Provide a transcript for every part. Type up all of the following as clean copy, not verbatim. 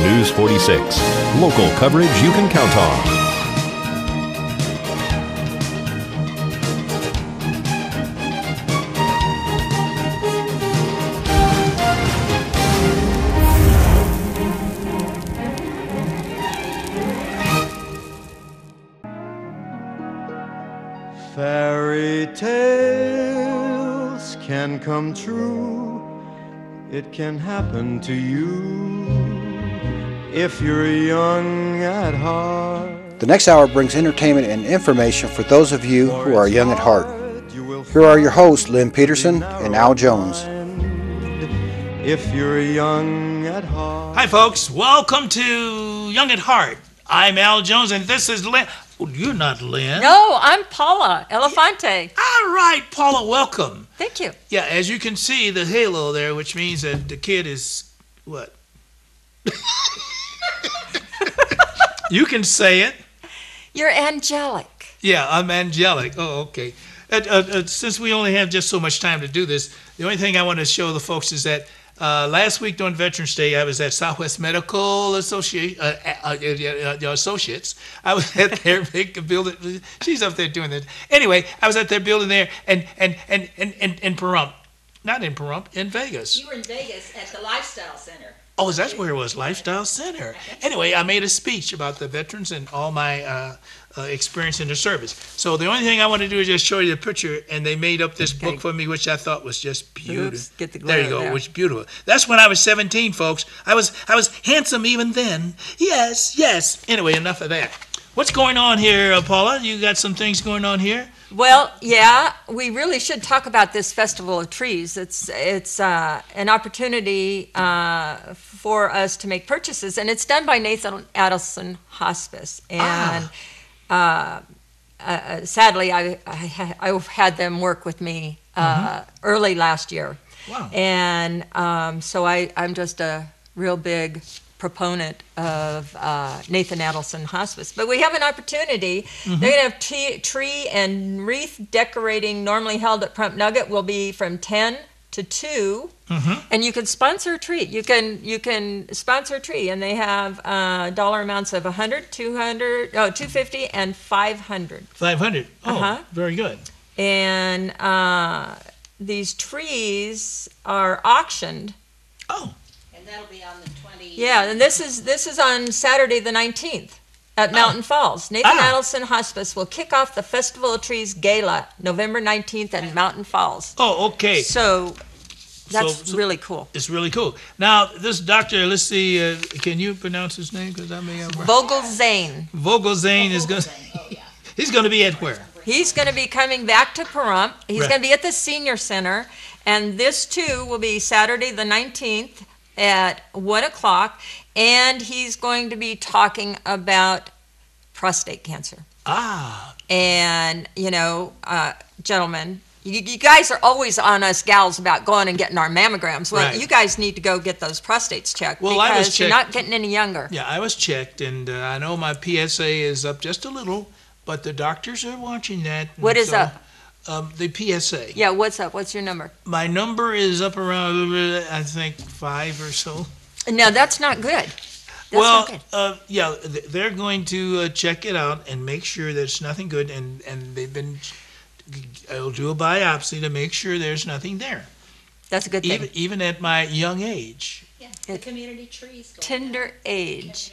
News 46. Local coverage you can count on. Fairy tales can come true. It can happen to you if you're young at heart. The next hour brings entertainment and information for those of you who are young at heart. Here are your hosts, Lynn Peterson and Al Jones. If you're young at heart. Hi, folks. Welcome to Young at Heart. I'm Al Jones, and this is Lynn. Oh, you're not Lynn. No, I'm Paula Elefante. All right, Paula, welcome. Thank you. Yeah, as you can see, the halo there, which means that the kid is what? You can say it. You're angelic. Yeah, I'm angelic. Oh, okay. Since we only have just so much time to do this, the only thing I want to show the folks is that last week during Veterans Day, I was at Southwest Medical Associates. I was at their big building. She's up there doing it. Anyway, I was at their building there in Pahrump. Not in Pahrump, in Vegas. You were in Vegas at the Lifestyle Center. Oh, is that where it was? Lifestyle Center. Anyway, I made a speech about the veterans and all my experience in the service. So the only thing I want to do is just show you the picture, and they made up this book for me, which I thought was just beautiful. Oops, get the glare there you go, there. it was beautiful. That's when I was 17, folks. I was handsome even then. Yes. Anyway, enough of that. What's going on here, Paula? You got some things going on here? Well, yeah, we really should talk about this Festival of Trees. It's an opportunity for us to make purchases, and it's done by Nathan Adelson Hospice. And sadly, I had them work with me early last year. Wow. And so I'm just a real big proponent of Nathan Adelson Hospice. But we have an opportunity. They're going to have tree and wreath decorating normally held at Prump Nugget will be from 10 to 2. And you can sponsor a tree. You can sponsor a tree, and they have dollar amounts of $100, $200, $250, and $500. 500. Oh, very good. And these trees are auctioned. Oh. And that'll be on the 20th. Yeah, and this is on Saturday the 19th at Mountain Falls. Nathan Adelson Hospice will kick off the Festival of Trees Gala November 19th at Mountain Falls. Oh, okay. So that's really cool. It's really cool. Now, this doctor, let's see, can you pronounce his name? Because I may have... Vogelzane. Vogelzane is going to... He's going to be at where? He's going to be coming back to Pahrump. He's going to be at the Senior Center. And this, too, will be Saturday the 19th at 1 o'clock. And he's going to be talking about prostate cancer. And, gentlemen, you guys are always on us gals about going and getting our mammograms. Well, you guys need to go get those prostates checked because you're not getting any younger. Yeah, I was checked, and I know my PSA is up just a little, but the doctors are watching that. What is up? The PSA. Yeah, what's up? What's your number? My number is up around, I think, 5 or so. No, that's not good. That's not good. They're going to check it out and make sure there's nothing good, and I'll do a biopsy to make sure there's nothing there. That's a good thing. Even at my young age. Yeah, the community trees. Tender age.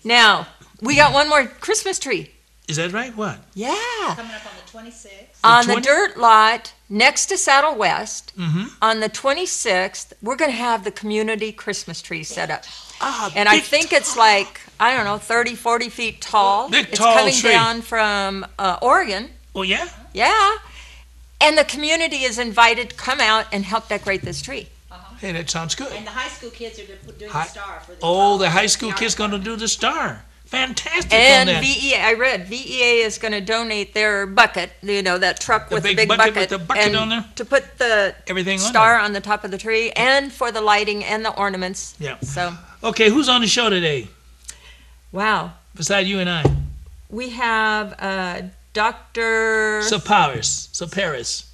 Now, we got one more Christmas tree. Is that right? What? Yeah. Coming up on the 26th. On the dirt lot next to Saddle West, on the 26th, we're going to have the community Christmas tree set up. And I think it's like, 30, 40 feet tall. Big, it's tall coming tree. down from Oregon. Oh, yeah? Yeah. And the community is invited to come out and help decorate this tree. Hey, that sounds good. And the high school kids are doing the star for the the high school kids going to do the star. Fantastic. And VEA, I read, VEA is going to donate their bucket, that truck with the big bucket. With the bucket on there? To put the star on the top of the tree, and for the lighting and the ornaments. Yeah. So. Okay, who's on the show today? Wow. Beside you and I. We have Dr. Saparis.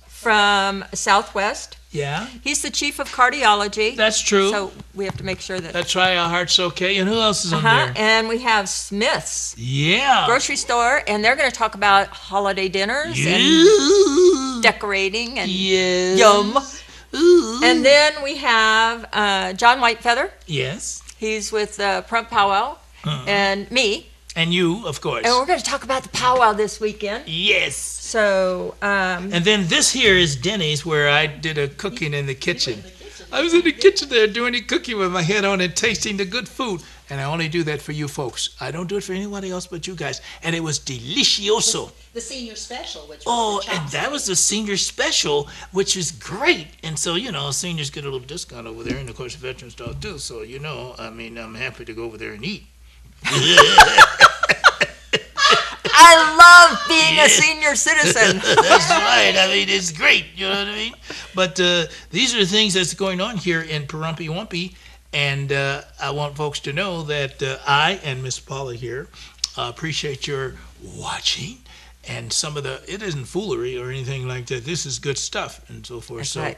From Southwest. Yeah, He's the chief of cardiology. that's true. So we have to make sure that. That's right, Our Heart's Okay. And who else is on there? And we have Smith's Yeah. grocery store, and they're going to talk about holiday dinners and Yeah. decorating and Yes. yum. Ooh. And then we have John Whitefeather. Yes. He's with Prump Powwow, and me. And you, of course. And we're going to talk about the powwow this weekend. Yes. So, And then this here is Denny's, where I did a cooking in the kitchen. I was in the kitchen there doing the cooking with my head on and tasting the good food. And I only do that for you folks. I don't do it for anybody else but you guys. And it was delicioso. The senior special, which was Oh, the and chops. that was the senior special, which is great. And so, seniors get a little discount over there. And, of course, veterans don't do. So, I'm happy to go over there and eat. I love being a senior citizen. That's right. I mean, it's great. You know what I mean? But these are the things that's going on here in Parumpy Wumpy. And I want folks to know that I and Miss Paula here appreciate your watching. And some of it isn't foolery or anything like that. This is good stuff and so forth. That's so, right.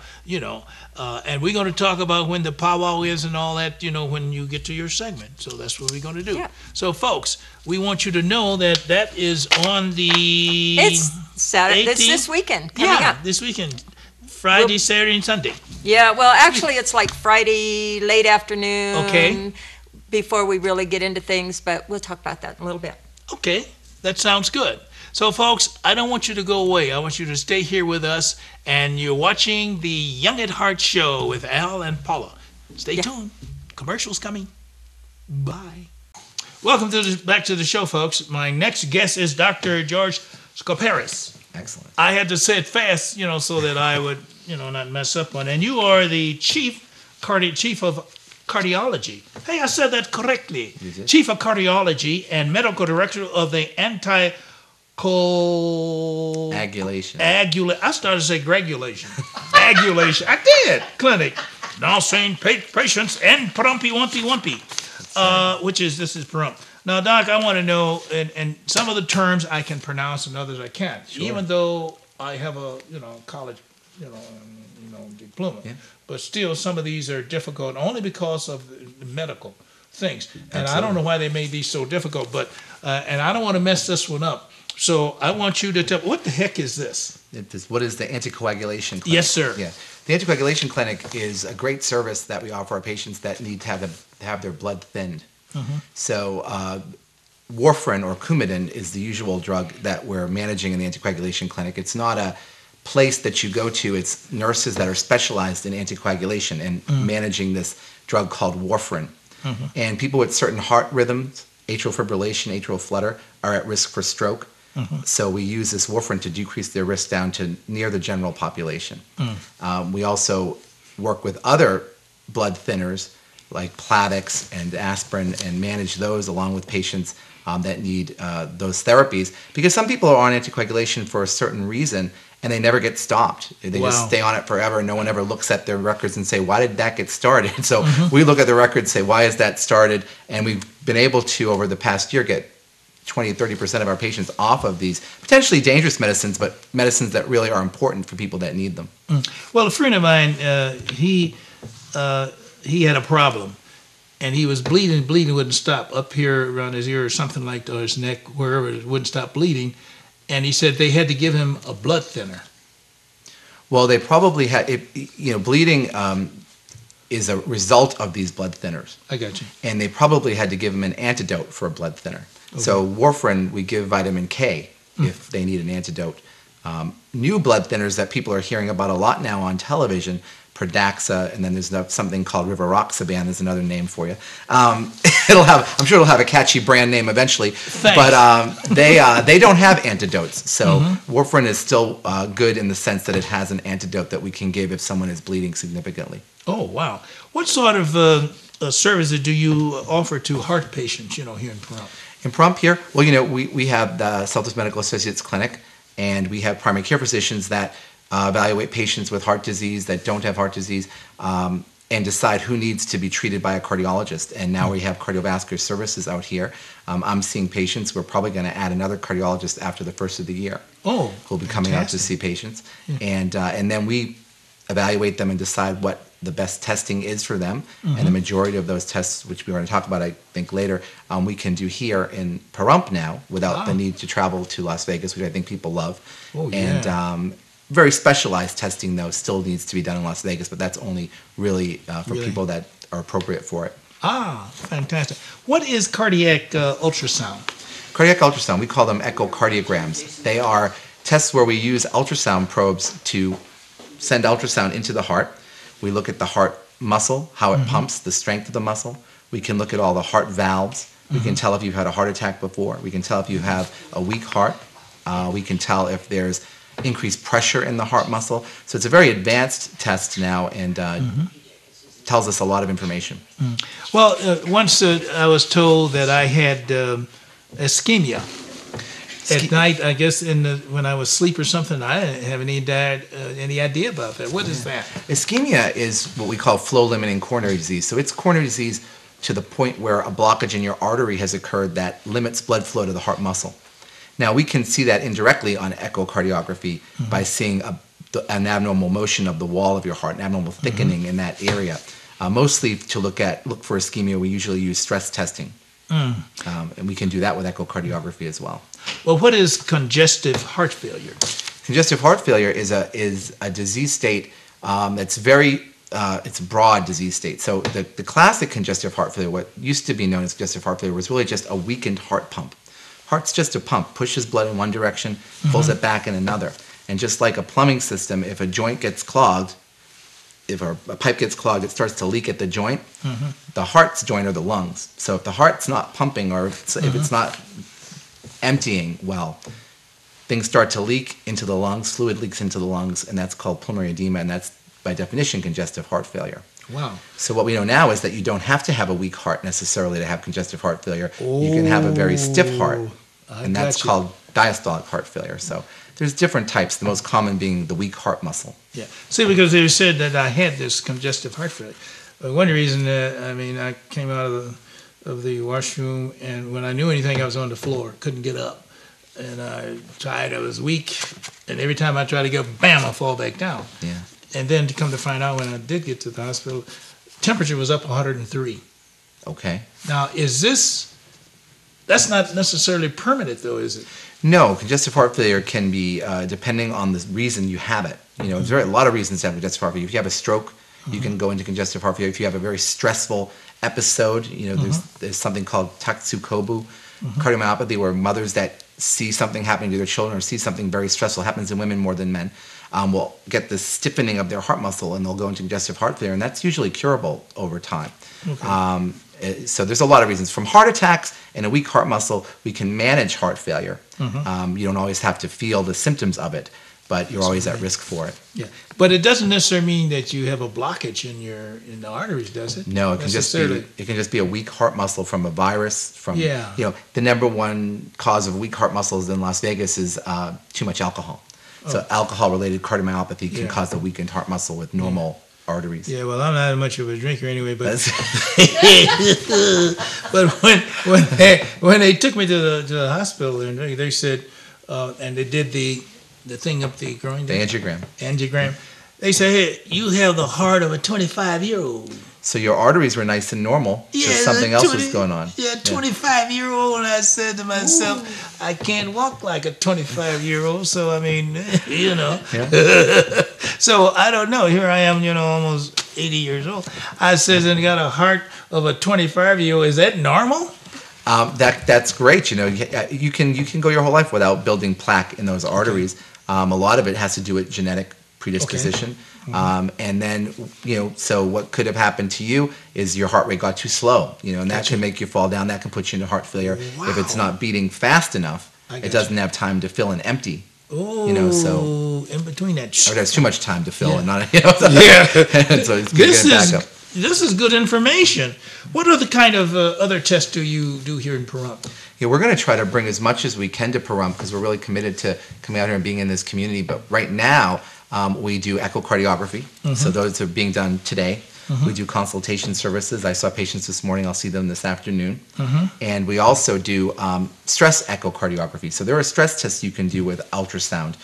And we're going to talk about when the powwow is and all that, when you get to your segment. So that's what we're going to do. Yeah. So, folks, we want you to know that is on the... It's Saturday. It's 18th? this weekend coming up. This weekend. Friday, Saturday, and Sunday. Yeah, well, actually, it's like Friday late afternoon. Okay. Before we really get into things, but we'll talk about that in a little bit. Okay, that sounds good. So, folks, I don't want you to go away. I want you to stay here with us, and you're watching the Young at Heart Show with Al and Paula. Stay tuned. Commercials coming. Bye. Welcome back to the show, folks. My next guest is Dr. George Skoparis. Excellent. I had to say it fast, so that I would, not mess up on it. And you are the chief of cardiology. Hey, I said that correctly. You did. Chief of cardiology and medical director of the Agulation. I started to say gregulation. Agulation. I did. Clinic. Now seeing patients and Parumpy Wumpy Wumpy. This is Parump. Now, Doc, I want to know, and some of the terms I can pronounce and others I can't. Sure. Even though I have a, college, diploma. Yeah. But still, some of these are difficult only because of the medical things. And I Absolutely. don't know why they made these so difficult, but, and I don't want to mess this one up. So I want you to tell, what the heck is this? What is the anticoagulation clinic? Yes, sir. Yeah. The anticoagulation clinic is a great service that we offer our patients that need to have their blood thinned. Mm-hmm. So warfarin or Coumadin is the usual drug that we're managing in the anticoagulation clinic. It's not a place that you go to. It's nurses that are specialized in anticoagulation and managing this drug called warfarin. Mm-hmm. And people with certain heart rhythms, atrial fibrillation, atrial flutter, are at risk for stroke. Mm-hmm. So we use this warfarin to decrease their risk down to near the general population. We also work with other blood thinners like Plavix and aspirin and manage those along with patients that need those therapies, because some people are on anticoagulation for a certain reason and they never get stopped. They just stay on it forever. No one ever looks at their records and say, why did that get started? So we look at the records and say, why is that started? And we've been able to, over the past year, get 20-30% of our patients off of these potentially dangerous medicines, but medicines that really are important for people that need them. Well, a friend of mine, he had a problem, and he was bleeding wouldn't stop up here around his ear or something like that, or his neck, wherever it wouldn't stop bleeding, and he said they had to give him a blood thinner. Well, they probably had, bleeding is a result of these blood thinners. I got you. And they probably had to give him an antidote for a blood thinner. Okay. So warfarin, we give vitamin K if they need an antidote. New blood thinners that people are hearing about a lot now on television, Pradaxa, and then there's something called rivaroxaban. There's another name for you. I'm sure it'll have a catchy brand name eventually. Thanks. But they don't have antidotes. So warfarin is still good in the sense that it has an antidote that we can give if someone is bleeding significantly. Oh, wow. What sort of services do you offer to heart patients, here in Pahrump? In Pahrump here, well, we have the Celtics Medical Associates Clinic, and we have primary care physicians that evaluate patients with heart disease that don't have heart disease and decide who needs to be treated by a cardiologist. And now we have cardiovascular services out here. I'm seeing patients. We're probably going to add another cardiologist after the first of the year. Oh, who'll be coming out to see patients. And then we evaluate them and decide what the best testing is for them. And the majority of those tests, which we're going to talk about, I think, later, we can do here in Pahrump now without the need to travel to Las Vegas, which I think people love. Oh, yeah. And very specialized testing, though, still needs to be done in Las Vegas, but that's only really for people that are appropriate for it. Ah, fantastic. What is cardiac ultrasound? Cardiac ultrasound, we call them echocardiograms. They are tests where we use ultrasound probes to send ultrasound into the heart. We look at the heart muscle, how it pumps, the strength of the muscle. We can look at all the heart valves. We can tell if you've had a heart attack before. We can tell if you have a weak heart. We can tell if there's increased pressure in the heart muscle. So it's a very advanced test now and tells us a lot of information. Well, once I was told that I had ischemia. At night, I guess when I was asleep or something, I didn't have any idea about that. What is that? Ischemia is what we call flow-limiting coronary disease. So it's coronary disease to the point where a blockage in your artery has occurred that limits blood flow to the heart muscle. Now, we can see that indirectly on echocardiography by seeing an abnormal motion of the wall of your heart, an abnormal thickening in that area. Mostly to look for ischemia, we usually use stress testing. And we can do that with echocardiography as well. Well, what is congestive heart failure? Congestive heart failure is a disease state that's it's a broad disease state. So the classic congestive heart failure, what used to be known as congestive heart failure, was really just a weakened heart pump. Heart's just a pump, pushes blood in one direction, pulls it back in another. And just like a plumbing system, if a joint gets clogged, if a pipe gets clogged, it starts to leak at the joint. The heart's joint are the lungs. So if the heart's not pumping or if it's not emptying well, things start to leak into the lungs, fluid leaks into the lungs, and that's called pulmonary edema, and that's, by definition, congestive heart failure. Wow. So what we know now is that you don't have to have a weak heart necessarily to have congestive heart failure. You can have a very stiff heart, and that's called diastolic heart failure. So there's different types, the most common being the weak heart muscle. Yeah. See, because they said that I had this congestive heart failure. One reason, I came out of the washroom, and when I knew anything, I was on the floor, couldn't get up. And I tried, I was weak, and every time I tried to get up, bam, I fall back down. Yeah. And then to come to find out when I did get to the hospital, temperature was up 103. Okay. Now, that's not necessarily permanent though, is it? No, congestive heart failure can be, depending on the reason you have it. There's a lot of reasons to have congestive heart failure. If you have a stroke, you can go into congestive heart failure. If you have a very stressful episode, there's something called Tatsukobu cardiomyopathy, where mothers that see something happening to their children or see something very stressful, happens in women more than men, will get this stiffening of their heart muscle and they'll go into congestive heart failure, and that's usually curable over time. Okay. So there's a lot of reasons. From heart attacks and a weak heart muscle, we can manage heart failure. You don't always have to feel the symptoms of it, but you're always at risk for it. Yeah, but it doesn't necessarily mean that you have a blockage in the arteries, does it? No, it can just be a weak heart muscle from a virus. The number one cause of weak heart muscles in Las Vegas is too much alcohol. So alcohol-related cardiomyopathy can cause a weakened heart muscle with normal arteries. Yeah, well, I'm not much of a drinker anyway, but but when they took me to the hospital, and they said, and they did the thing up the groin, the angiogram. They said, hey, you have the heart of a 25-year-old. So your arteries were nice and normal. Yeah, just something else was going on. Yeah, 25-year-old. I said to myself, I can't walk like a 25-year-old. So Yeah. So I don't know. Here I am, almost 80 years old. I says, and got a heart of a 25-year-old. Is that normal? That's great. You can go your whole life without building plaque in those arteries. A lot of it has to do with genetic predisposition. And then, so what could have happened to you is your heart rate got too slow, and that can make you fall down. That can put you into heart failure. Wow. If it's not beating fast enough, it doesn't have time to fill and empty. Oh, so in between that. Or there's too much time to fill and not, So it's back up. This is good information. What other kind of other tests do you do here in Pahrump? Yeah, we're going to try to bring as much as we can to Pahrump because we're really committed to coming out here and being in this community. But right now, we do echocardiography. So those are being done today. We do consultation services. I saw patients this morning. I'll see them this afternoon. And we also do stress echocardiography. So there are stress tests you can do with ultrasound.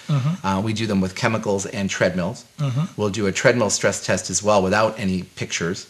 We do them with chemicals and treadmills. We'll do a treadmill stress test as well without any pictures.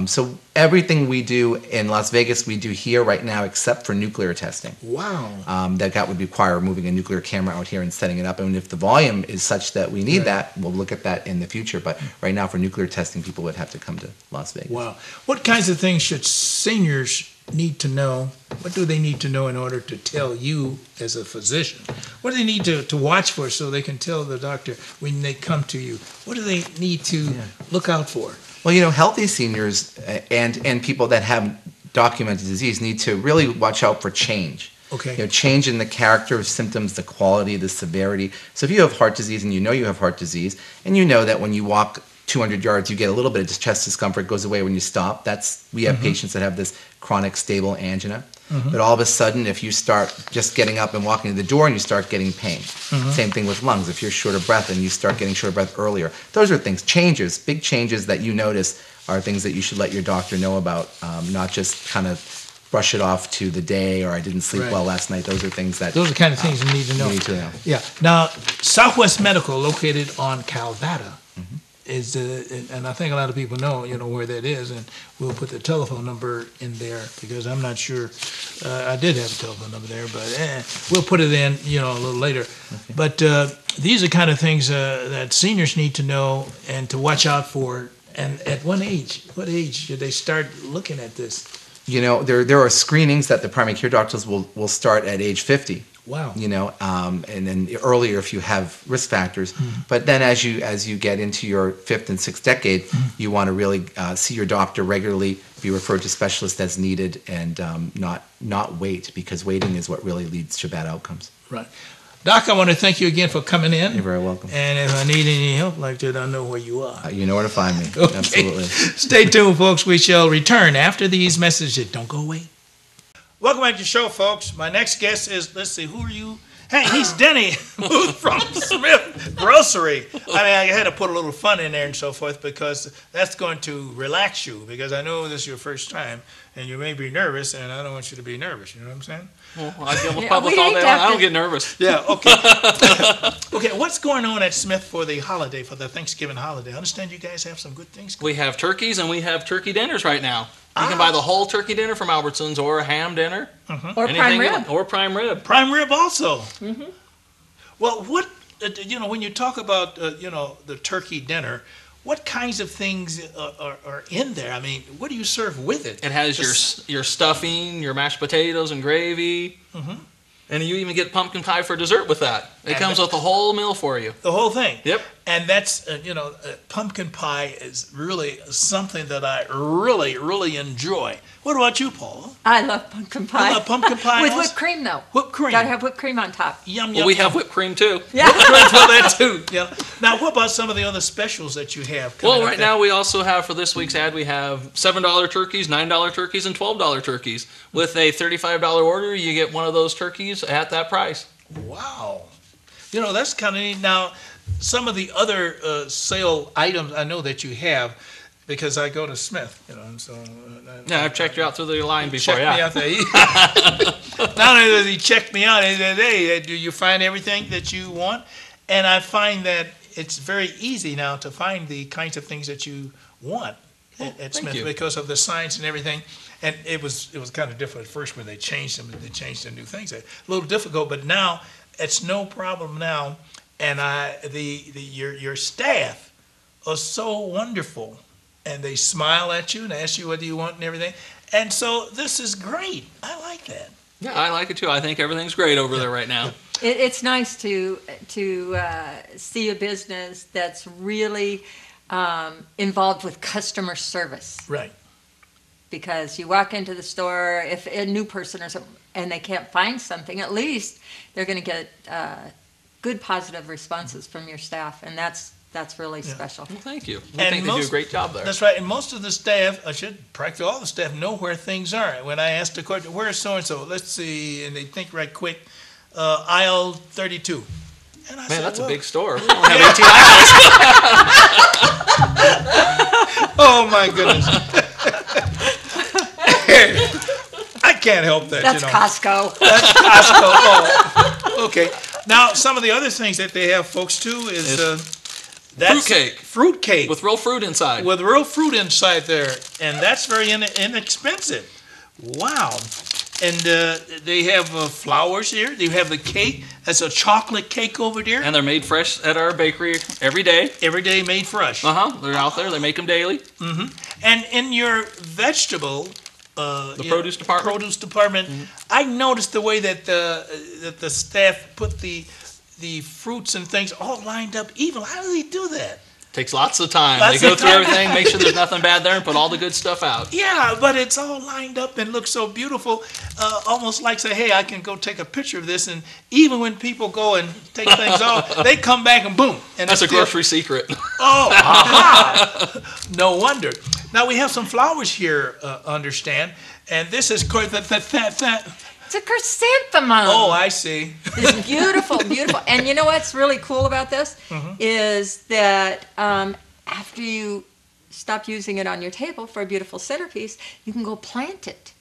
So everything we do in Las Vegas, we do here right now, except for nuclear testing. Wow. That would require moving a nuclear camera out here and setting it up. And if the volume is such that we need that, we'll look at that in the future. But right now, for nuclear testing, people would have to come to Las Vegas. Wow. What kinds of things should seniors need to know? What do they need to know in order to tell you as a physician? What do they need to watch for so they can tell the doctor when they come to you? What do they need to look out for? Well, you know, healthy seniors and people that have documented disease need to really watch out for change. Okay. You know, change in the character of symptoms, the quality, the severity. So if you have heart disease and you know you have heart disease, and you know that when you walk 200 yards, you get a little bit of chest discomfort, goes away when you stop. We have patients that have this chronic stable angina. But all of a sudden, if you start just getting up and walking to the door and you start getting pain. Same thing with lungs. If you're short of breath and you start getting short of breath earlier. Those are things, changes, big changes that you notice are things that you should let your doctor know about, not just kind of brush it off to the day or I didn't sleep well last night. Those are things that... Those are the kind of things you need to know. You need to know. Yeah. Now, Southwest Medical, located on Calvada, is and I think a lot of people know where that is, and we'll put the telephone number in there because I'm not sure. I did have a telephone number there, but we'll put it in a little later. Okay. But these are kind of things that seniors need to know and to watch out for. And at what age should they start looking at this? You know, there are screenings that the primary care doctors will start at age 50. Wow. And then earlier if you have risk factors. But then as you get into your fifth and sixth decade, you want to really see your doctor regularly, be referred to specialists as needed, and not wait, because waiting is what really leads to bad outcomes. Right. Doc, I want to thank you again for coming in. You're very welcome. And if I need any help like that, I know where you are. You know where to find me. Okay. Absolutely. Stay tuned, folks. We shall return after these messages. Don't go away. Welcome back to the show, folks. My next guest is, let's see, who are you? Hey, he's Denny from Smith Grocery. I mean, I had to put a little fun in there and so forth because that's going to relax you, because I know this is your first time and you may be nervous, and I don't want you to be nervous. You know what I'm saying? Well, I deal with public all day long. I don't get nervous. Yeah, okay. Okay, what's going on at Smith for the holiday, for the Thanksgiving holiday? I understand you guys have some good things. We have turkeys and we have turkey dinners right now. You can buy the whole turkey dinner from Albertsons, or a ham dinner. Or prime rib. Or prime rib. Prime rib also. Well, what, when you talk about, the turkey dinner, what kinds of things are in there? I mean, what do you serve with it? It has your stuffing, your mashed potatoes and gravy. And you even get pumpkin pie for dessert with that. It comes with a whole meal for you. The whole thing? Yep. And that's, pumpkin pie is really something that I really, really enjoy. What about you, Paula? I love pumpkin pie. You love pumpkin pie With also? whipped cream, though. Whipped cream. Gotta have whipped cream on top. Yum, Well, yum, we yum. have whipped cream too. Yeah. Whipped cream for that too. Yeah. Now, what about some of the other specials that you have? Well, right now we also have, for this week's ad, we have $7 turkeys, $9 turkeys, and $12 turkeys. With a $35 order, you get one of those turkeys at that price. Wow. That's kind of neat. Now, some of the other sale items I know that you have, because I go to Smith, and so... Yeah, I've checked you out through the line before, Check me out there. Not only does he check me out, he said, hey, do you find everything that you want? And I find that it's very easy now to find the kinds of things that you want at Smith because of the signs and everything. And it was kind of different at first when they changed them. They changed the new things. A little difficult, but now it's no problem now. And your staff are so wonderful, and they smile at you and ask you what do you want and everything. And so this is great. I like that. Yeah, I like it too. I think everything's great over there right now. It's nice to see a business that's really involved with customer service. Right. Because you walk into the store, if a new person or something, and they can't find something, at least they're going to get good positive responses from your staff, and that's really special. Well, thank you. I And think they do a great job there. That's right. And most of the staff, practically all the staff, know where things are. When I ask the question, where's so-and-so? Let's see, and they think right quick, aisle 32. And I Man, said, that's well, a big store. We only have 18 aisles. oh my goodness. I can't help that. That's you know. Costco. That's Costco. Oh, okay. Now, some of the other things that they have, folks, too, is that's Fruitcake. Fruitcake With real fruit inside. with real fruit inside there, and that's very inexpensive. Wow. And they have flowers here. They have the cake. That's a chocolate cake over there. And they're made fresh at our bakery every day. Every day made fresh. They're out there. They make them daily. And in your vegetable, The produce department. I noticed the way that the staff put the fruits and things all lined up even. How do they do that? Takes lots of time. Lots They go of through time. everything, make sure there's nothing bad there, and put all the good stuff out. Yeah, but it's all lined up and looks so beautiful. Almost like say, hey, I can go take a picture of this. And even when people go and take things off, they come back and boom. And That's it's a grocery secret. Oh, aha. No wonder. Now we have some flowers here, understand, and this is It's a chrysanthemum. Oh, I see. It's beautiful, beautiful. And you know what's really cool about this is that after you stop using it on your table for a beautiful centerpiece, you can go plant it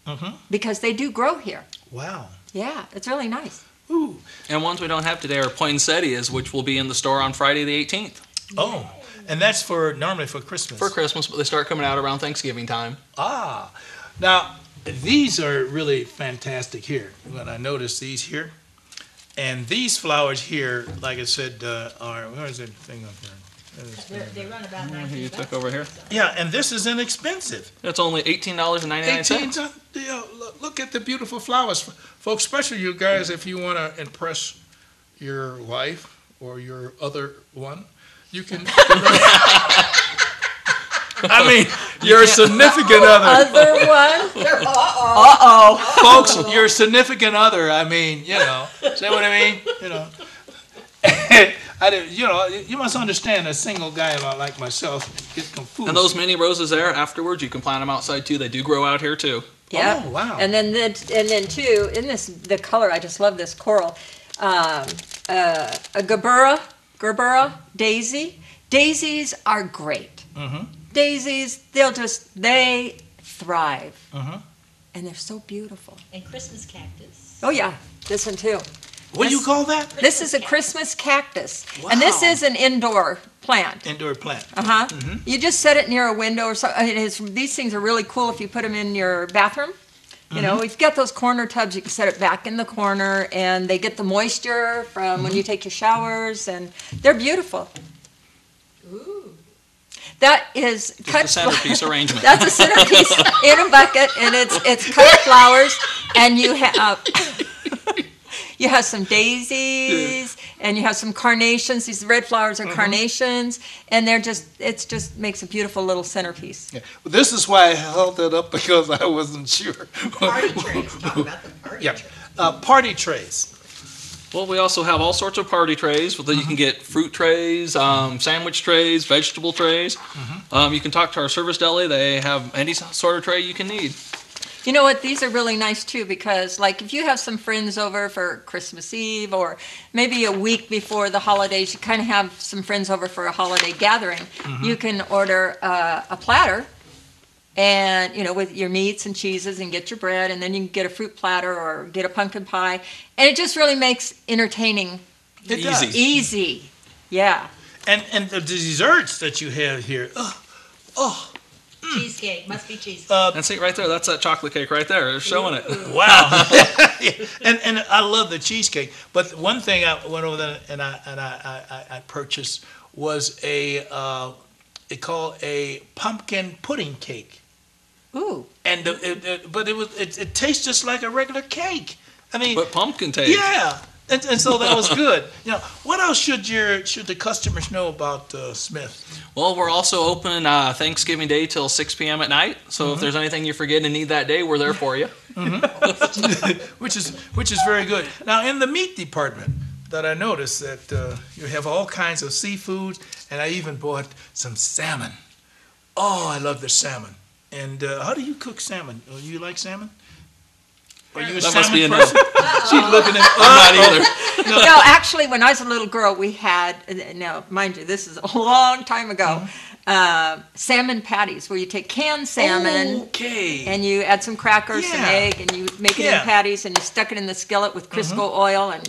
because they do grow here. Wow. Yeah, it's really nice. Ooh. And ones we don't have today are poinsettias, which will be in the store on Friday the 18th. Oh, and that's normally for Christmas. For Christmas, but they start coming out around Thanksgiving time. Ah, now these are really fantastic here. When I noticed these here, and these flowers here, like I said, are where is that thing up there? They run about $19. You took over here. Yeah, and this is inexpensive. It's only $18.99. Look at the beautiful flowers, folks. Especially you guys, if you want to impress your wife or your other one, you can. I mean, your significant other. Other one? Uh-oh. Folks, your significant other, I mean, see what I mean? You must understand a single guy like myself get confused. And those mini roses there, afterwards, you can plant them outside too. They do grow out here too. Yeah. Oh, wow. And then too, in the color, I just love this coral. A Gerbera daisy. Daisies are great. Daisies, they thrive. And they're so beautiful. And Christmas cactus. Oh yeah, this one too. What do you call that? This is a Christmas cactus. And this Wow. is an indoor plant. Indoor plant. You just set it near a window or something. These things are really cool if you put them in your bathroom. You know, we've got those corner tubs. You can set it back in the corner, and they get the moisture from when you take your showers, and they're beautiful. Ooh. That is Just a centerpiece arrangement. That's a centerpiece in a bucket, and it's cut flowers, and you have some daisies, and you have some carnations. These red flowers are carnations, and it just makes a beautiful little centerpiece. Yeah. Well, this is why I held it up because I wasn't sure. Party trays. Talk about the party Yeah. trays. Party trays. Well, we also have all sorts of party trays. You can get fruit trays, sandwich trays, vegetable trays. You can talk to our service deli. They have any sort of tray you can need. You know what? These are really nice too because, like, if you have some friends over for Christmas Eve or maybe a week before the holidays, you kind of have some friends over for a holiday gathering. You can order a platter, and with your meats and cheeses, and get your bread, and then you can get a fruit platter or get a pumpkin pie, and it just really makes entertaining It does. easy. Yeah. And the desserts that you have here. Cheesecake. Must be cheesecake. That's it right there. That's that chocolate cake right there. They're showing it. Wow. and I love the cheesecake. But one thing I went over there and I purchased was they call a pumpkin pudding cake. Ooh. And it tastes just like a regular cake. I mean, But pumpkin taste. yeah. And so that was good. What else should the customers know about Smith? Well, we're also open Thanksgiving Day till 6 p.m. at night. So if there's anything you forget and need that day, we're there for you. Which is very good. Now, in the meat department, that I noticed that you have all kinds of seafoods, and I even bought some salmon. Oh, I love the salmon. And how do you cook salmon? You like salmon? Are you a That salmon must be a no. person? She's looking at. I'm not either. No, actually, when I was a little girl, we had, now, mind you, this is a long time ago, salmon patties, where you take canned salmon Okay. and you add some crackers, some Yeah. egg, and you make it in Yeah. patties, and you stuck it in the skillet with Crisco oil and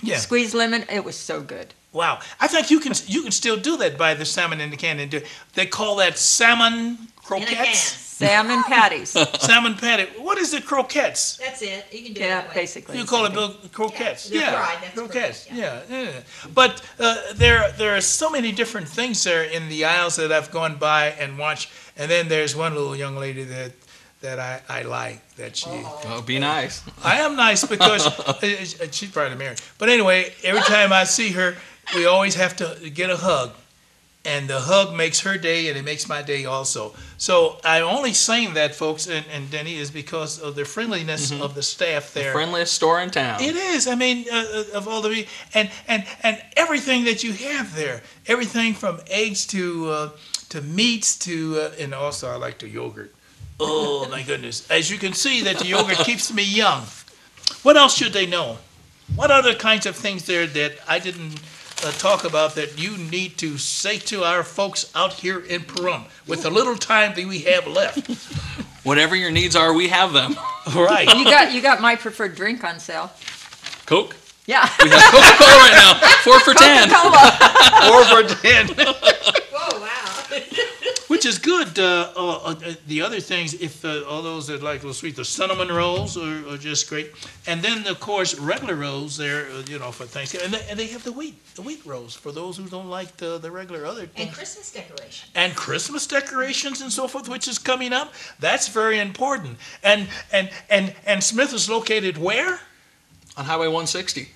Yeah. squeezed lemon. It was so good. Wow. I think you can still do that, buy the salmon in the can and do. They call that salmon croquettes. Salmon patties. Salmon patty. What is the croquettes? That's it. You can do it Yeah, that way. basically. You call it croquettes. Yeah, they're Yeah, fried, that's croquettes. croquettes, Yeah, yeah. But there are so many different things there in the aisles that I've gone by and watched. And then there's one little young lady that I like, that she. Oh, be nice. I am nice because she's probably married. But anyway, every time I see her, we always have to get a hug. And the hug makes her day, and it makes my day also. So I'm only saying that, folks, and Denny, is because of the friendliness of the staff there. Friendliest store in town. It is. I mean, of all the and everything that you have there, everything from eggs to meats to and also I like the yogurt. Oh my goodness! As you can see, that the yogurt keeps me young. What else should they know? What other kinds of things there that I didn't talk about that you need to say to our folks out here in Pahrump with the little time that we have left? Whatever your needs are, we have them. All right. You got my preferred drink on sale. Coke. Yeah. We have Coca-Cola right now. 4 for $10. Coca-Cola. 4 for 10. Whoa, wow. Which is good. The other things, if all those that like little sweet, the cinnamon rolls are just great. And then, of course, regular rolls there, for Thanksgiving. And they have the wheat rolls for those who don't like the regular other things. And Christmas decorations. And Christmas decorations and so forth, which is coming up. That's very important. And Smith is located where? On Highway 160.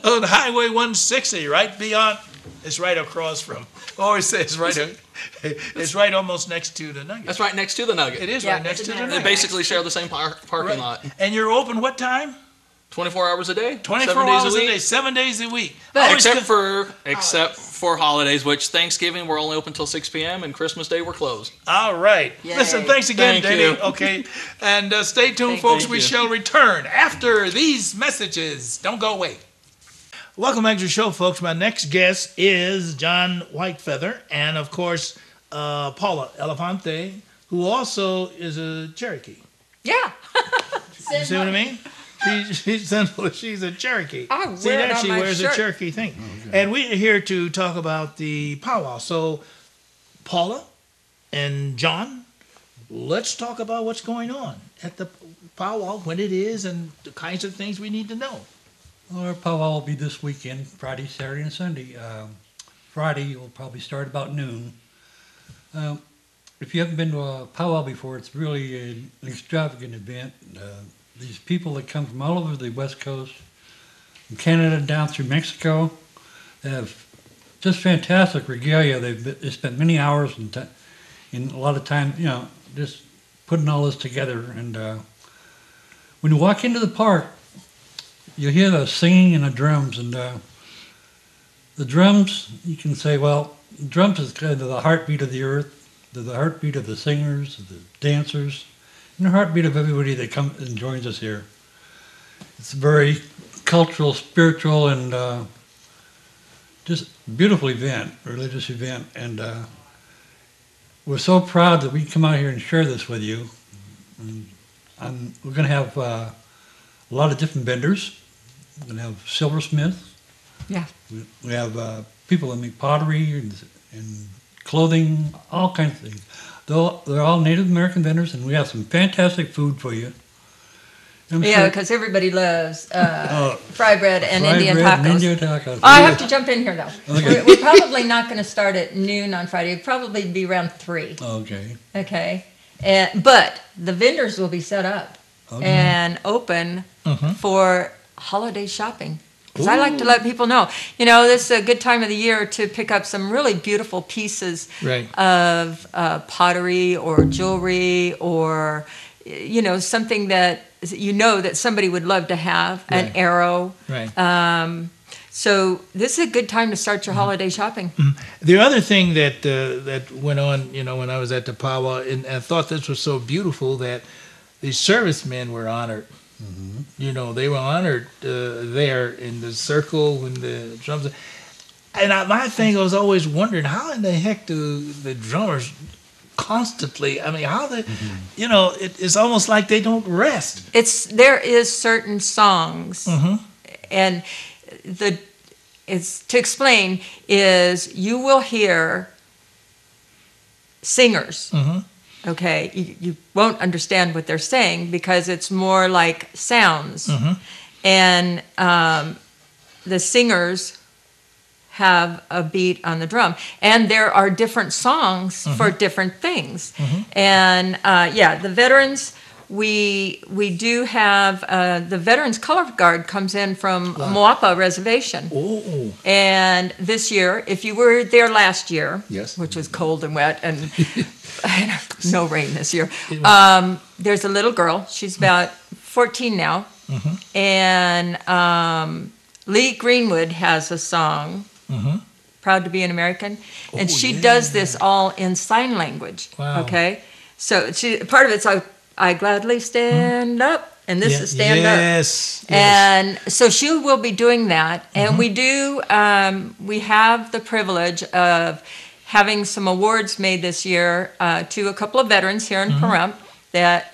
On Highway 160, right beyond. It's right across from. I always say it's right almost next to the Nugget. That's right next to the Nugget. It is Yeah, right next to the They Nugget. basically share the same parking Right. lot. And you're open what time? 24 hours a day. 24 7 days hours a a week. day, 7 days a week. But- Always Except for holidays, which Thanksgiving we're only open till 6 p.m. and Christmas Day we're closed. All right. Yay. Listen, thanks again, Thank Denny. you. Okay. And stay tuned, Thank folks. you. We shall return after these messages. Don't go away. Welcome back to the show, folks. My next guest is John Whitefeather and, of course, Paula Elefante, who also is a Cherokee. Yeah. You see what I mean? She's a Cherokee. I See wear it that? on She my wears shirt. a Cherokee thing. And we're here to talk about the powwow. So, Paula and John, let's talk about what's going on at the powwow, when it is, and the kinds of things we need to know. Well, our powwow will be this weekend, Friday, Saturday, and Sunday. Friday will probably start about noon. If you haven't been to a powwow before, it's really an extravagant event. These people that come from all over the West Coast, from Canada down through Mexico, they have just fantastic regalia. They spent many hours and a lot of time, just putting all this together. And when you walk into the park, you hear the singing and the drums, and the drums, you can say, well, the drums is kind of the heartbeat of the earth, the heartbeat of the singers, of the dancers, and the heartbeat of everybody that comes and joins us here. It's a very cultural, spiritual, and just beautiful event, religious event, and we're so proud that we come out here and share this with you. And we're going to have a lot of different vendors. We're going to have silversmiths. Yeah. We have people that make pottery and clothing, all kinds of things. They're all Native American vendors, and we have some fantastic food for you. I'm Yeah, sure- because everybody loves fry bread and fried Indian bread tacos. and Indian tacos. I have to jump in here, though. Okay. We're probably not going to start at noon on Friday. It'll probably be around 3. Okay. Okay. But the vendors will be set up and open for holiday shopping. Because I like to let people know, this is a good time of the year to pick up some really beautiful pieces of pottery or jewelry or, something that that somebody would love to have, an arrow. Right. So this is a good time to start your holiday shopping. The other thing that went on, when I was at the powwow, and I thought this was so beautiful that the servicemen were honored. You know, they were honored there in the circle when the drums. And my thing, I was always wondering, how in the heck do the drummers constantly? I mean, how they, you know, it's almost like they don't rest. There is certain songs, and it's to explain is you will hear singers. Okay, you won't understand what they're saying because it's more like sounds, and the singers have a beat on the drum, and there are different songs for different things. And the veterans, we do have the Veterans Color Guard comes in from Moapa Reservation. Oh. And this year, if you were there last year, Yes. which was cold and wet and no rain this year, there's a little girl. She's about 14 now, and Lee Greenwood has a song. Proud to be an American, and she does this all in sign language. Wow. Okay, so part of it's I gladly stand up, and this is stand up. Yes. And so she will be doing that, and we do. We have the privilege of having some awards made this year to a couple of veterans here in Pahrump that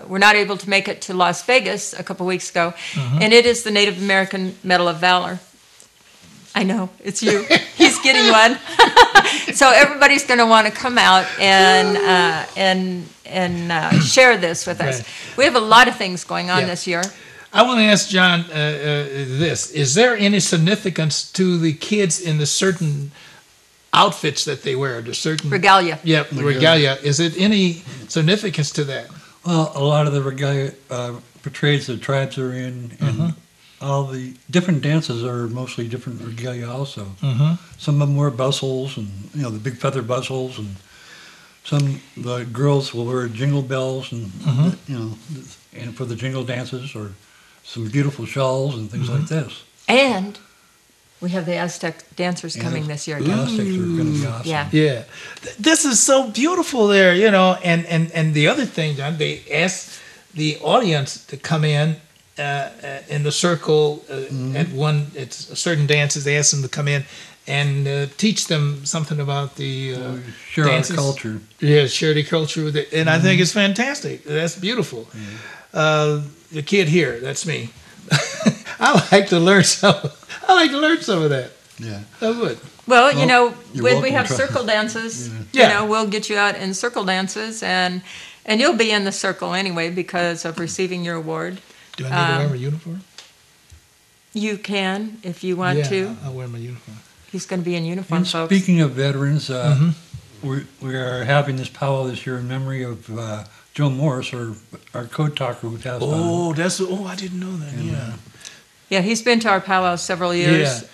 were not able to make it to Las Vegas a couple weeks ago, and it is the Native American Medal of Valor. I know, it's you. He's getting one. So everybody's going to want to come out and share this with us. Right. We have a lot of things going on this year. I want to ask John this. Is there any significance to the kids in the certain outfits that they wear, the certain... Regalia. Yeah, regalia. Is it any significance to that? Well, a lot of the regalia portrays the tribes they're in, and all the different dances are mostly different regalia also. Some of them wear bustles, and the big feather bustles, and the girls will wear jingle bells, and and for the jingle dances, or some beautiful shawls and things like this. And we have the Aztec dancers coming this year. The Aztecs are going to be awesome. Yeah. This is so beautiful there, and the other thing, John, they ask the audience to come in the circle at certain dances. They ask them to come in and teach them something about the share dances. our culture. Yeah, share the culture with it, and I think it's fantastic. That's beautiful. The kid here, that's me. I like to learn some. I like to learn some of that. Yeah, I would. Well, you're when we welcome have to. circle dances, Yeah. we'll get you out in circle dances, and you'll be in the circle anyway because of receiving your award. Do I need to wear my uniform? You can if you want to. I'll wear my uniform. He's going to be in uniform, And folks. speaking of veterans, we are having this powwow this year in memory of Joe Morris, our code talker who passed on. I didn't know that. And, Yeah, he's been to our powwow several years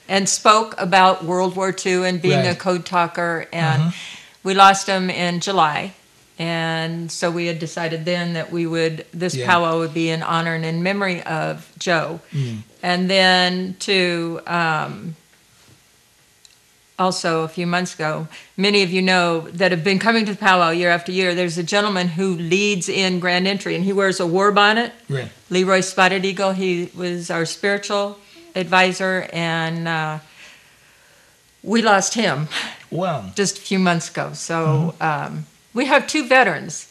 and spoke about World War II and being a Right. code talker. And we lost him in July. And so we had decided then that this powwow would be in honor and in memory of Joe. And then also a few months ago, many of you know that have been coming to the powwow year after year, there's a gentleman who leads in Grand Entry, and he wears a war bonnet. Right. Leroy Spotted Eagle, he was our spiritual advisor, and we lost him Wow. just a few months ago. So we have two veterans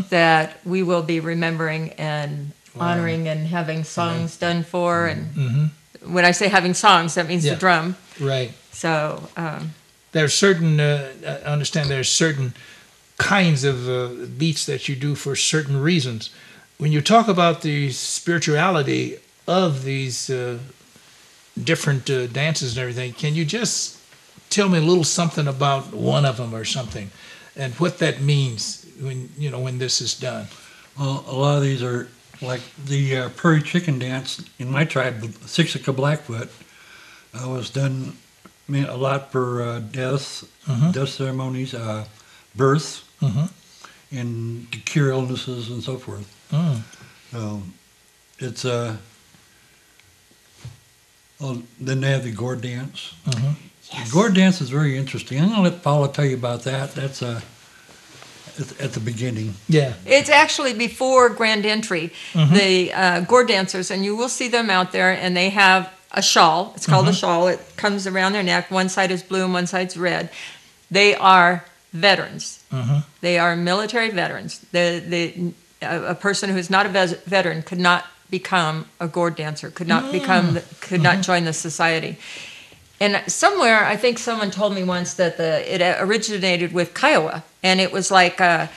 that we will be remembering and honoring and having songs done for. And when I say having songs, that means the drum. Right. So There's certain. I understand there's certain kinds of beats that you do for certain reasons. When you talk about the spirituality of these different dances and everything, can you just tell me a little something about one of them or something, and what that means when this is done? Well, a lot of these are like the prairie chicken dance in my tribe, Siksika Blackfoot, was done a lot for death ceremonies, births, and to cure illnesses and so forth. So it's then they have the gourd dance. The gourd dance is very interesting. I'm going to let Paula tell you about that. at the beginning. Yeah. It's actually before grand entry. The gourd dancers, and you will see them out there, and they have a shawl. It's called a shawl. It comes around their neck. One side is blue and one side's red. They are veterans. They are military veterans. A person who is not a veteran could not become a gourd dancer, could not join the society. And somewhere, I think someone told me once that it originated with Kiowa, and it was like back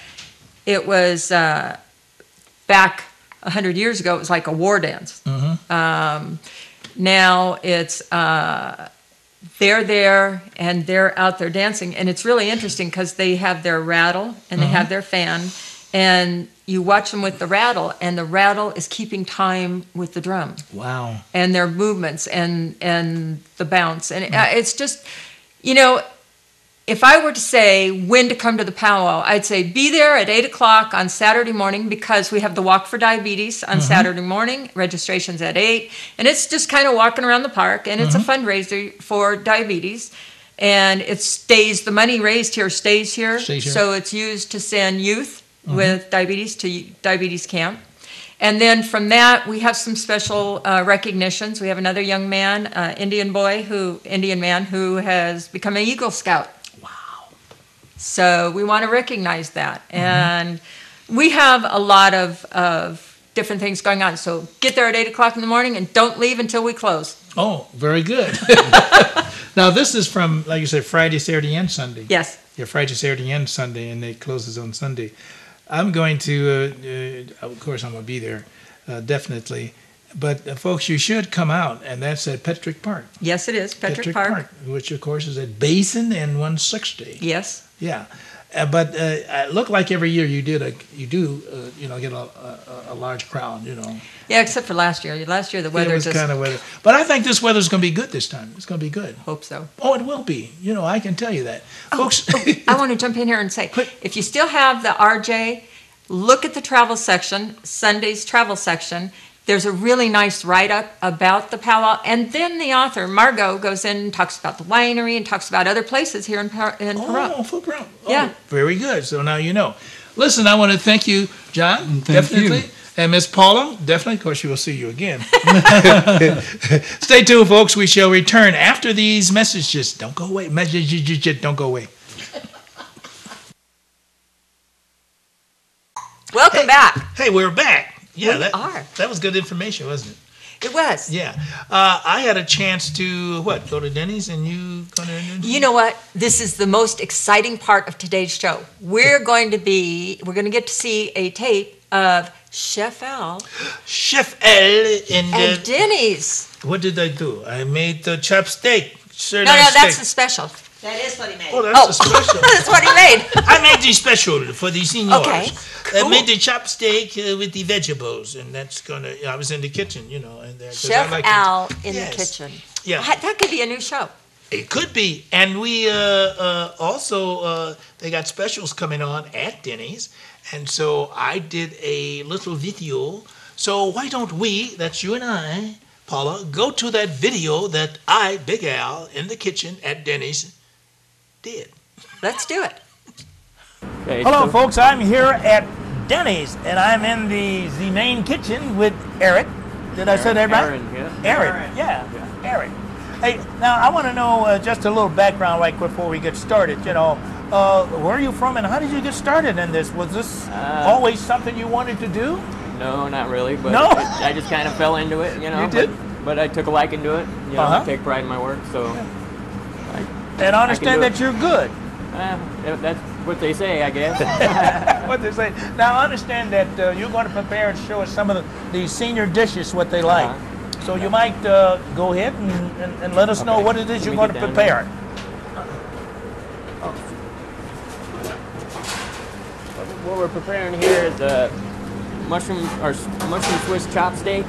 100 years ago. It was like a war dance. Now it's they're there and they're out there dancing, and it's really interesting because they have their rattle and they have their fan, and you watch them with the rattle, and the rattle is keeping time with the drum. Wow. And their movements and the bounce. And it's just, you know, if I were to say when to come to the powwow, I'd say be there at 8 o'clock on Saturday morning, because we have the Walk for Diabetes on Saturday morning. Registration's at 8. And it's just kind of walking around the park, and it's a fundraiser for diabetes. And the money raised here stays here. So it's used to send youth with diabetes to diabetes camp. And then from that, we have some special recognitions. We have another young man, Indian man who has become an Eagle Scout. Wow. So we want to recognize that. And we have a lot of different things going on. So get there at 8 o'clock in the morning and don't leave until we close. Oh, very good. Now, this is from, like you said, Friday, Saturday, and Sunday. Yes. Yeah, Friday, Saturday, and Sunday, and it closes on Sunday. I'm going to, of course, I'm going to be there, definitely. But, folks, you should come out, and that's at Petrick Park. Yes, it is, Petrick Park. Which, of course, is at Basin and 160. Yes. Yeah. But it looked like every year you do get a large crowd, you know. Yeah, except for last year. Last year the weather was kind of weather. But I think this weather's going to be good this time. It's going to be good. Hope so. Oh, it will be. You know, I can tell you that. Folks. I want to jump in here and say, if you still have the RJ, look at the travel section, Sunday's travel section. There's a really nice write-up about the powwow. And then the author, Margot, goes in and talks about the winery and talks about other places here in Pahrump. Oh, for Pahrump. Oh, yeah. Very good. So now you know. Listen, I want to thank you, John. Thank definitely. you. And Miss Paula, definitely. Of course, we will see you again. Stay tuned, folks. We shall return after these messages. Don't go away. Messages, don't go away. Welcome back. Hey, we're back. Yeah, We are. That was good information, wasn't it? It was. Yeah. I had a chance to, go to Denny's, and you going to... You know what? This is the most exciting part of today's show. We're going to get to see a tape of Chef Al and Denny's. What did I do? I made the chopstick. No, that's the special. That is what he made. Oh, that's the special. That's what he made. I made the special for the seniors. Okay, I made the chopstick with the vegetables, and that's gonna. I was in the kitchen, you know, and Chef Al in the kitchen. Yeah, that could be a new show. It could be, and we also they got specials coming on at Denny's, and so I did a little video. So why don't we? That's you and I, Paula, go to that video that I, Big Al, in the kitchen at Denny's did. Let's do it. Hello, folks. I'm here at Denny's, and I'm in the main kitchen with Eric. Did I say that right? Aaron, yeah. Aaron, yeah. Eric. Hey, now I want to know just a little background right before we get started. You know, where are you from, and how did you get started in this? Was this always something you wanted to do? No, not really. But No? I just kind of fell into it, you know. You did? But I took a liking to it. You know, I take pride in my work, so. And I understand that you're good. That's what they say, I guess. What they say. Now I understand that you're going to prepare and show us some of the senior dishes, what they like. So you might go ahead and let us know what it is you're going to prepare. What we're preparing here is the mushroom Swiss chopsteak.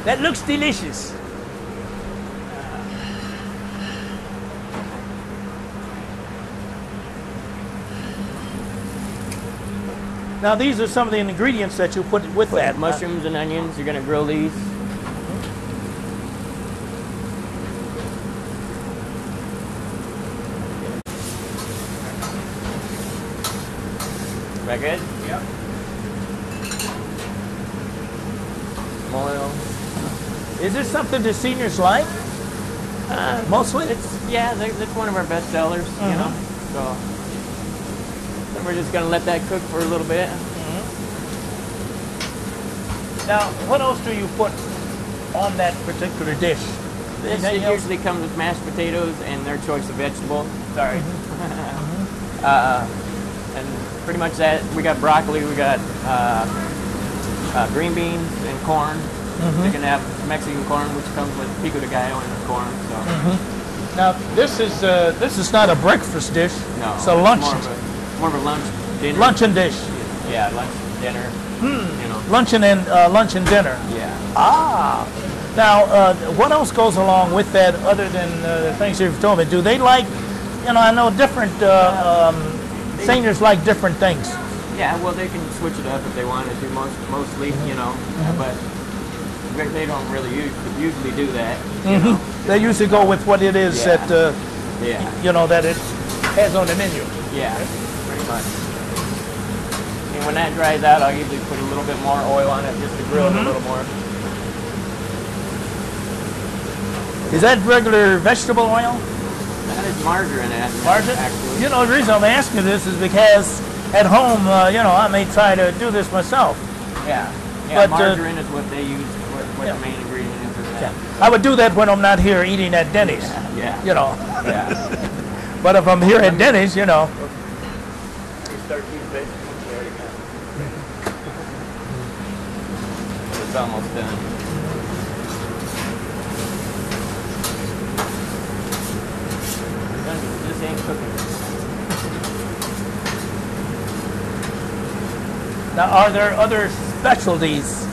That looks delicious. Now these are some of the ingredients that you put with that. Mushrooms and onions. You're gonna grill these. That good? Yep. Some oil. Is this something the seniors like? Mostly? That's one of our best sellers, you know. So we're just gonna let that cook for a little bit. Now, what else do you put on that particular dish? This usually comes with mashed potatoes and their choice of vegetable. Sorry. And pretty much that. We got broccoli, we got green beans and corn. You can have Mexican corn, which comes with pico de gallo and corn. So. Now, this is not a breakfast dish. No, it's a lunch. More of a lunch dinner. Luncheon dish. Yeah, lunch dinner. You know. Luncheon and dinner. Yeah. Ah. Now, what else goes along with that other than the things you've told me? Do they like, I know different seniors like different things. Yeah, well, they can switch it up if they want to do mostly, but they don't really usually do that. You know? They usually go with what it is that, that it has on the menu. Yeah, pretty much. And when that dries out, I'll usually put a little bit more oil on it just to grill it a little more. Is that regular vegetable oil? That is margarine, Margarine? actually. The reason I'm asking this is because at home, I may try to do this myself. Yeah, But, margarine is what they use, what the main ingredient is of that. I would do that when I'm not here eating at Denny's. Yeah. Yeah. But if I'm here at Denny's, You start these vegetables, you already got it. It's almost done. This ain't cooking. Now, are there other specialties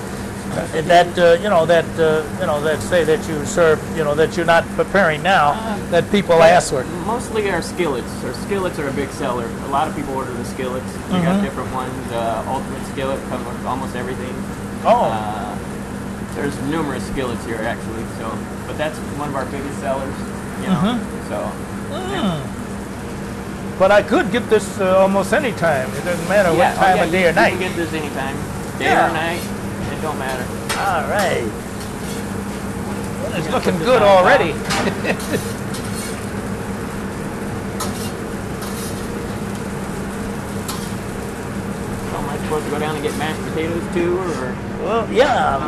that that say that you serve, that you're not preparing now, that people ask for? Mostly our skillets. Our skillets are a big seller. A lot of people order the skillets. We got different ones. Ultimate skillet comes with almost everything. Oh. There's numerous skillets here actually. So, but that's one of our biggest sellers. So. But I could get this almost any time. It doesn't matter what time of day or night. You can get this anytime, day or night. It don't matter. All right. Well, it's looking good already. So am I supposed to go down and get mashed potatoes too, or? Well, yeah.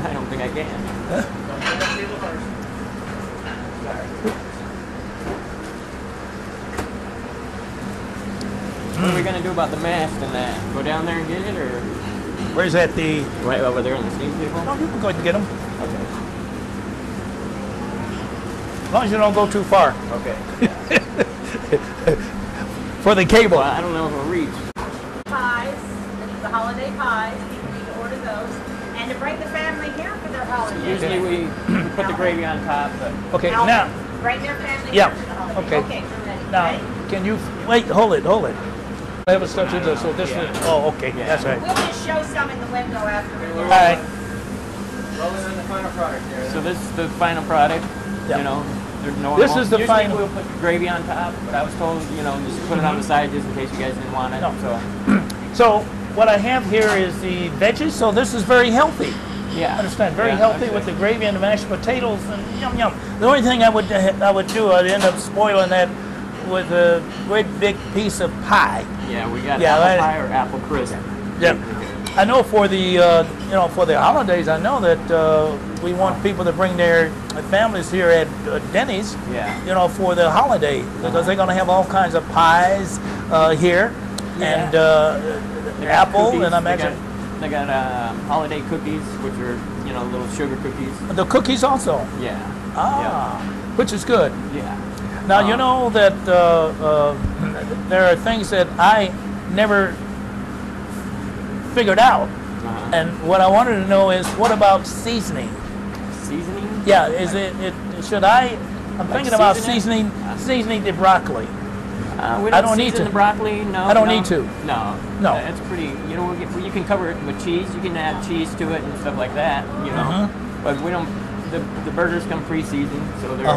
I don't think I can. What are we gonna do about the mash and that? Go down there and get it, or? Where's that Right over there on the steam table? No, you can go ahead and get them. Okay. As long as you don't go too far. Okay. For the cable. Well, I don't know if it'll reach. Pies, the holiday pies, people need to order those. And to bring the family here for their holiday. Usually we put the gravy on top, but. Okay, Now, now. bring their family Yeah, here for the holiday. okay. Okay, we're ready. Now, Ready? can you wait? Hold it. I haven't started this, so this is. Oh, okay. Yeah. That's right. We'll just show some in the window after. All right. Rolling in the final product there. So this is the final product. Yeah. There's no. This is the usually final- we'll put the gravy on top, but I was told, just put it on the side just in case you guys didn't want it. No. So. So what I have here is the veggies. So this is very healthy. Yeah. Understand? Very Yeah, healthy actually. with the gravy and the mashed potatoes and yum yum. The only thing I would do, I'd end up spoiling that with a great big piece of pie. Yeah, we got Yeah, apple pie or apple crisp. Yeah. I know for the for the holidays, I know that we want people to bring their families here at Denny's. Yeah. For the holiday because they're going to have all kinds of pies here and They got apple cookies. and I imagine They got holiday cookies, which are little sugar cookies. the cookies also. Yeah. Which is good. Yeah. Now you know that there are things that I never figured out, and what I wanted to know is what about seasoning? Seasoning? Yeah, is it should I? I'm thinking about seasoning? seasoning the broccoli. We I don't need season to. the broccoli. No. I don't need to. No. No. It's pretty. You can cover it with cheese. You can add cheese to it and stuff like that. But we don't. The burgers come pre-seasoned, so they're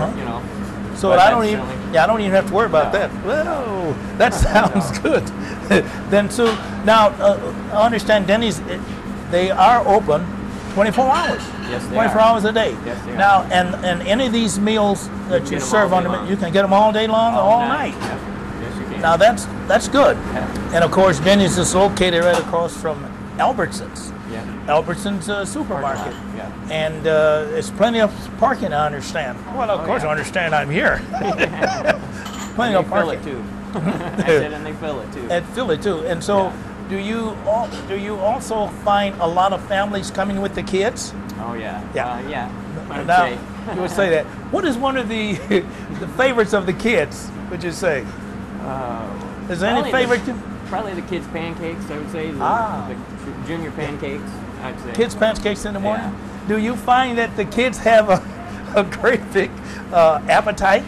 So But I don't that's even, only- yeah, I don't even have to worry about No. that. Whoa, that sounds good. Then, Sue, now, I understand Denny's, they are open 24 hours. Yes, they 24 are. hours a day. Yes, they are. Now, and any of these meals that you get 'em serve all on day the, long. you can get them all day long, all night. Yeah. Yes, you can. Now, that's good. Yeah. And of course, Denny's is located right across from Albertsons. Yeah. Albertsons supermarket. Yeah. And there's plenty of parking, I understand. Well, of course, yeah. I understand I'm here. Plenty They of fill parking. it too. I said, and they fill it too. At Philly too. And so, Yeah. do you also find a lot of families coming with the kids? Oh yeah. Yeah. Yeah. I would Now, say. you would say that. What is one of the the favorites of the kids? Would you say? Is there any Probably favorite? Probably the kids' pancakes. I would say the junior pancakes. I'd say. Kids pancakes in the morning. Yeah. Do you find that the kids have a great big appetite?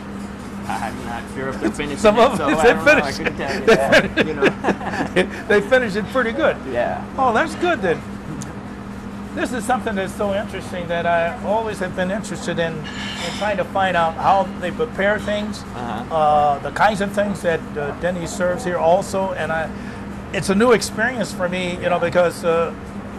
I'm not sure if they're finishing Some it, of so them I they don't know. I finish. couldn't tell you that. You know. They finish it pretty good. Yeah. Oh, that's good then. This is something that's so interesting that I always have been interested in trying to find out how they prepare things, the kinds of things that Denny serves here also, and it's a new experience for me, you know, because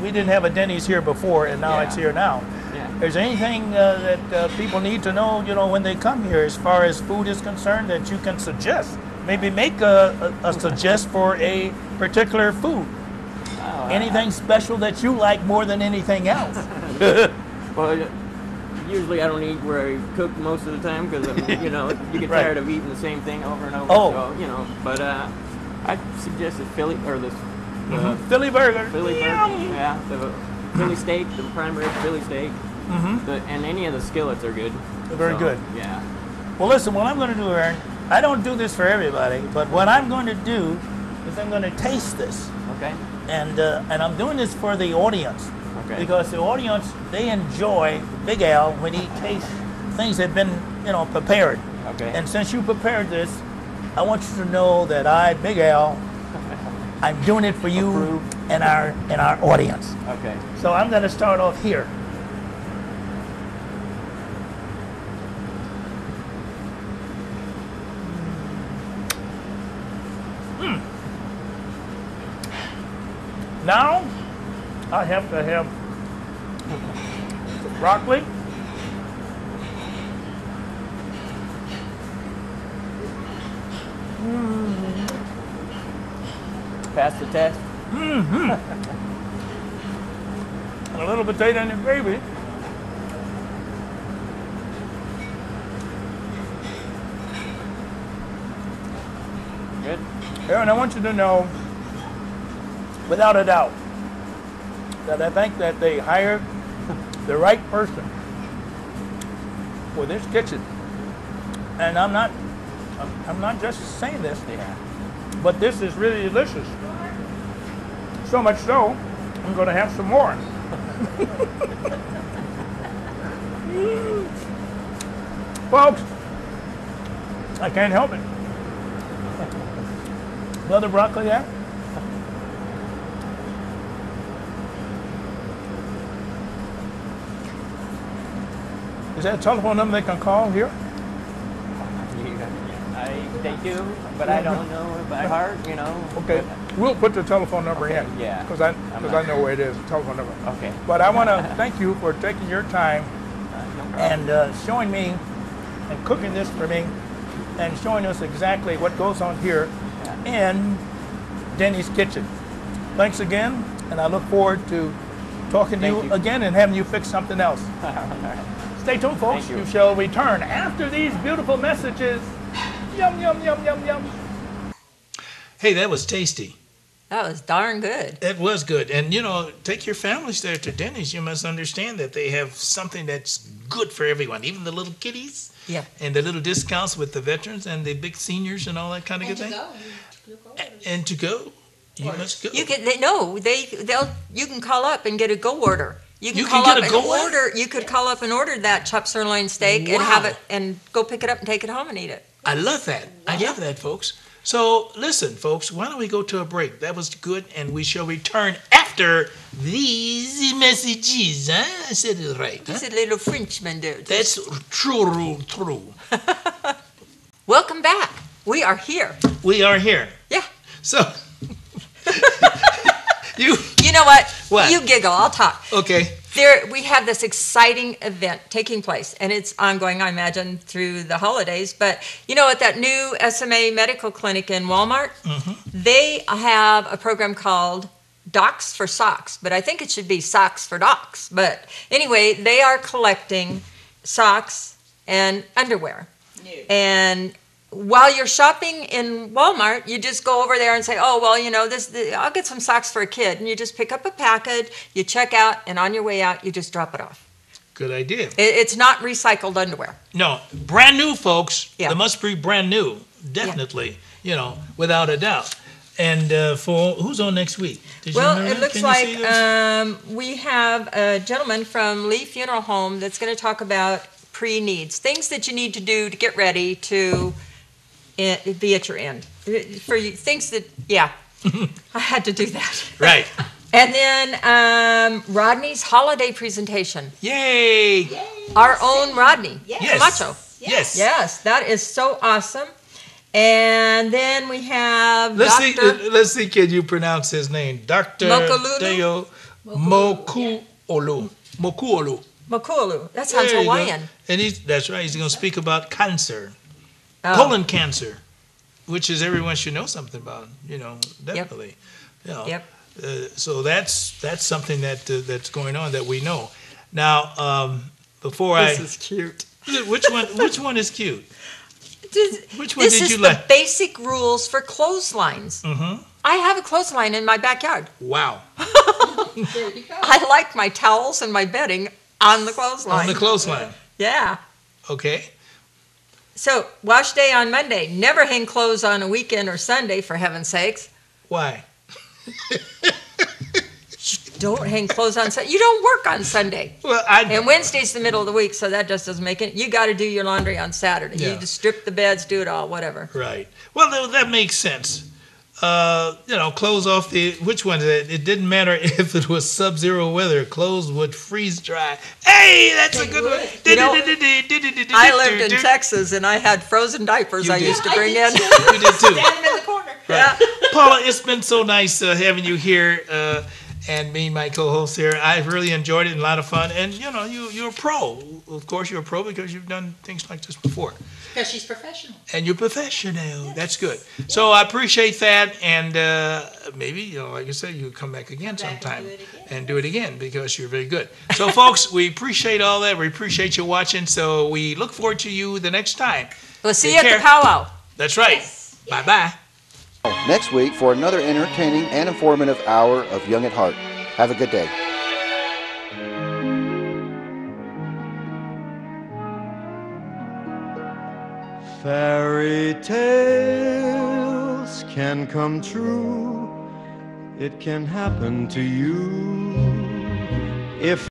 we didn't have a Denny's here before, and now it's here now. Yeah. Is there anything that people need to know, you know, when they come here as far as food is concerned that you can suggest? Maybe make a suggest for a particular food. Anything special that you like more than anything else? Well, usually I don't eat where I cook most of the time because you know you get Right. tired of eating the same thing over and over. Oh. So you know, but I suggest the Philly or this Philly burger. Philly burger. Yeah, the Philly steak, the prime rib Philly steak, and any of the skillets are good. Very So, good. Yeah. Well, listen, what I'm going to do, Aaron, I don't do this for everybody, but what I'm going to do is I'm going to taste this. Okay. And I'm doing this for the audience. Okay. Because the audience, they enjoy Big Al when he tastes things that have been, you know, prepared. Okay. And since you prepared this, I want you to know that I, Big Al, I'm doing it for you and our audience. Okay. So I'm going to start off here. Now, I have to have the broccoli. Pass the test. And a little potato in the gravy. Good. Aaron, I want you to know, without a doubt, that I think that they hired the right person for this kitchen. And I'm not just saying this, Yeah. but this is really delicious. So much so, I'm going to have some more. Folks, I can't help it. Another broccoli there? Is that a telephone number they can call here? They do, but I don't know it by heart. You know. Okay, we'll put the telephone number in. Yeah. Because I know where it is, the telephone number. Okay. But I want to thank you for taking your time No problem. and showing me and cooking this for me and showing us exactly what goes on here in Denny's kitchen. Thanks again, and I look forward to talking to Thank you you. again and having you fix something else. Stay tuned, folks. Thank you. You shall return after these beautiful messages. Yum, yum, yum, yum, yum. Hey, that was tasty. That was darn good. It was good. And, you know, take your families there to Denny's. You must understand that they have something that's good for everyone, even the little kiddies. Yeah. And the little discounts with the veterans and the big seniors and all that kind of good thing. And to go. You must go. You can you can call up and get a go order. You You call can up get a and go order. You could call up and order that chopped sirloin steak and have it and go pick it up and take it home and eat it. I love that. I love that, folks. So listen, folks, why don't we go to a break? That was good, and we shall return after these messages. Huh? I said it right. He's a little Frenchman there. That's true. welcome back. We are here. We are here. Yeah. So, you know what? What? You giggle. I'll talk. Okay. We have this exciting event taking place, and it's ongoing, I imagine, through the holidays. But you know, at that new SMA medical clinic in Walmart, they have a program called Docs for Socks, but I think it should be Socks for Docs. But anyway, they are collecting socks and underwear. And while you're shopping in Walmart, you just go over there and say, oh, well, you know, I'll get some socks for a kid. And you just pick up a package, you check out, and on your way out, you just drop it off. Good idea. It's not recycled underwear. No, brand new, folks. Yeah. They must be brand new, definitely, you know, without a doubt. And for who's on next week? Did Well, you know it that? looks Can you see like this? we have a gentleman from Lee Funeral Home that's going to talk about pre-needs, things that you need to do to get ready to be at your end. For you, things that, yeah, I had to do that. Right. And then Rodney's holiday presentation. Yay! Our own Rodney. Yes. Camacho. Yes. Yes, that is so awesome. And then we have Let's see, can you pronounce his name? Dr. Mokululu? Deo Mokuolu. Mokuolu. Makulu. That sounds There you go. Hawaiian. And that's right. He's going to speak about cancer, Oh. colon cancer, which is everyone should know something about. You know, definitely. You know, Yep. So that's something that's going on that we know. Now, before This is cute. which one is cute? Which one This did is you the like? basic rules for clotheslines. Mm-hmm. I have a clothesline in my backyard. Wow. There you go. I like my towels and my bedding on the clothesline. On the clothesline. Yeah. Okay. So, wash day on Monday. Never hang clothes on a weekend or Sunday, for heaven's sakes. Why? Don't hang clothes on Sunday. You don't work on Sunday. Well, And Wednesday's the middle of the week, so that just doesn't make it. You got to do your laundry on Saturday. Yeah. You just strip the beds, do it all, whatever. Right. Well, that makes sense. You know, clothes off which one? It didn't matter if it was sub-zero weather. Clothes would freeze dry. Hey, that's a good one. You know, I lived in Texas, and I had frozen diapers You I did. used to bring in. You did too. Stand them in the corner. Yeah. Paula, it's been so nice having you here and me, my co-host here. I've really enjoyed it and a lot of fun. And, you know, you're a pro. Of course, you're a pro because you've done things like this before. Because she's professional. And you're professional. That's good. So I appreciate that. And maybe, you know, like I said, you come back again sometime and do it again because you're very good. So, folks, we appreciate all that. We appreciate you watching. So we look forward to you the next time. We'll see Take you at care. the powwow. That's right. Bye-bye. Next week for another entertaining and informative hour of Young at Heart. Have a good day. Fairy tales can come true. It can happen to you if